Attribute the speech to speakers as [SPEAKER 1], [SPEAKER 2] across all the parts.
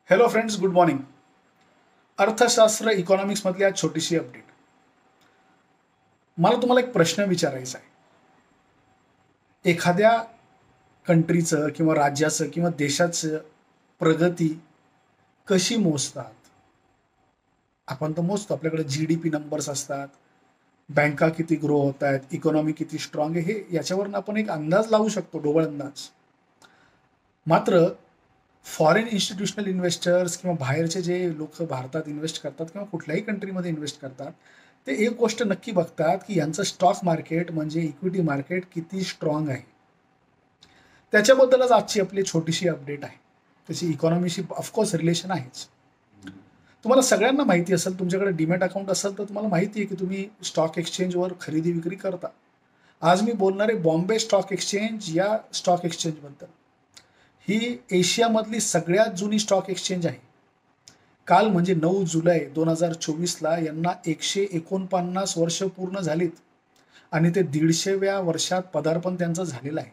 [SPEAKER 1] Hello friends, good morning. अर्थशास्त्र इकॉनॉमिक्समधली आज छोटीशी अपडेट. मला तुम्हाला एक प्रश्न विचारायचा आहे. एखाद्या कंट्रीचं किंवा राज्याचं किंवा देशाचं प्रगती कशी मोजतात? आपण तर मोजतो, आपल्याकडे GDP नंबर्स असतात, बँका किती ग्रो होत आहेत, इकॉनॉमी किती स्ट्रॉंग आहे, हे याच्यावरून आपण एक अंदाज लावू शकतो, ढोबळ अंदाज. मात्र फॉरेन इन्स्टिट्यूशनल इन्व्हेस्टर्स किंवा बाहेरचे जे लोक भारतात इन्व्हेस्ट करतात किंवा कुठल्याही कंट्रीमध्ये इन्व्हेस्ट करतात, ते एक गोष्ट नक्की बघतात की यांचं स्टॉक मार्केट म्हणजे इक्विटी मार्केट किती स्ट्रॉंग आहे. त्याच्याबद्दलच आजची आपली छोटीशी अपडेट आहे. त्याची इकॉनॉमीशी ऑफकोर्स रिलेशन आहेच. तुम्हाला सगळ्यांना माहिती असेल, तुमच्याकडे डीमॅट अकाउंट असेल तर तुम्हाला माहिती आहे की तुम्ही स्टॉक एक्सचेंजवर खरेदी विक्री करता. आज मी बोलणार आहे बॉम्बे स्टॉक एक्सचेंज या स्टॉक एक्सचेंजबद्दल. ही एशियामधली सगळ्यात जुनी स्टॉक एक्सचेंज आहे. काल म्हणजे 9 जुलै 2024ला यांना 149 वर्ष पूर्ण झालीत आणि ते 150व्या वर्षात पदार्पण त्यांचं झालेलं आहे.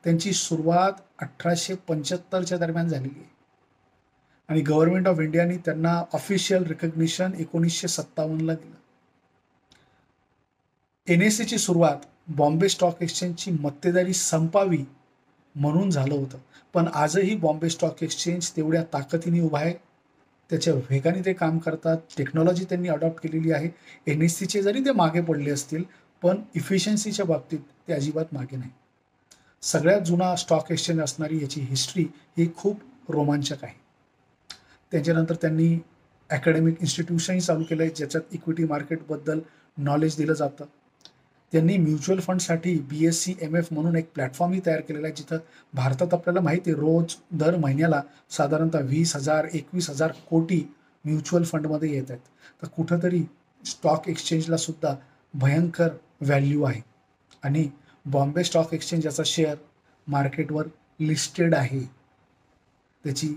[SPEAKER 1] त्यांची सुरुवात 1875च्या दरम्यान झालेली आहे आणि गव्हर्नमेंट ऑफ इंडियाने त्यांना ऑफिशियल रिकग्निशन 1957ला दिलं. NSEची सुरुवात बॉम्बे स्टॉक एक्सचेंजची मक्तेदारी संपावी म्हणून झालं होतं. पण आजही बॉम्बे स्टॉक एक्सचेंज तेवढ्या ताकदीने उभा आहे. त्याच्या वेगाने ते काम करतात. टेक्नॉलॉजी त्यांनी अडॉप्ट केलेली आहे. NSEचे जरी ते मागे पडले असतील, पण इफिशियन्सीच्या बाबतीत ते अजिबात मागे नाही. सगळ्यात जुना स्टॉक एक्सचेंज असणारी याची हिस्ट्री ही खूप रोमांचक आहे. त्याच्यानंतर त्यांनी अकॅडमिक इन्स्टिट्यूशनही चालू केलं आहे, ज्याच्यात इक्विटी मार्केटबद्दल नॉलेज दिलं जातं. त्यांनी म्युच्युअल फंडसाठी BSE MF म्हणून एक प्लॅटफॉर्मही तयार केलेला आहे, जिथं भारतात आपल्याला माहिती आहे रोज दर महिन्याला साधारणतः 20,000-21,000 कोटी म्युच्युअल फंडमध्ये येत आहेत. तर कुठंतरी स्टॉक एक्सचेंजला सुद्धा भयंकर व्हॅल्यू आहे आणि बॉम्बे स्टॉक एक्सचेंज याचा शेअर मार्केटवर लिस्टेड आहे. त्याची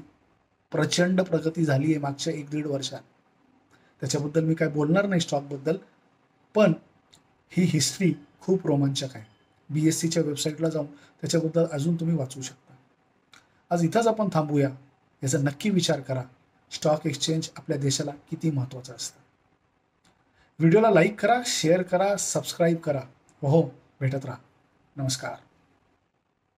[SPEAKER 1] प्रचंड प्रगती झाली आहे मागच्या 1-1.5 वर्षात. त्याच्याबद्दल मी काय बोलणार नाही स्टॉकबद्दल, पण ही हिस्ट्री खूप रोमांचक आहे. BSEच्या वेबसाईटला जाऊन त्याच्याबद्दल अजून तुम्ही वाचू शकता. आज इथंच आपण थांबूया. याचा नक्की विचार करा, स्टॉक एक्सचेंज आपल्या देशाला किती महत्त्वाचं असतं. व्हिडिओला लाईक करा, शेअर करा, सबस्क्राईब करा. हो, भेटत राहा. नमस्कार.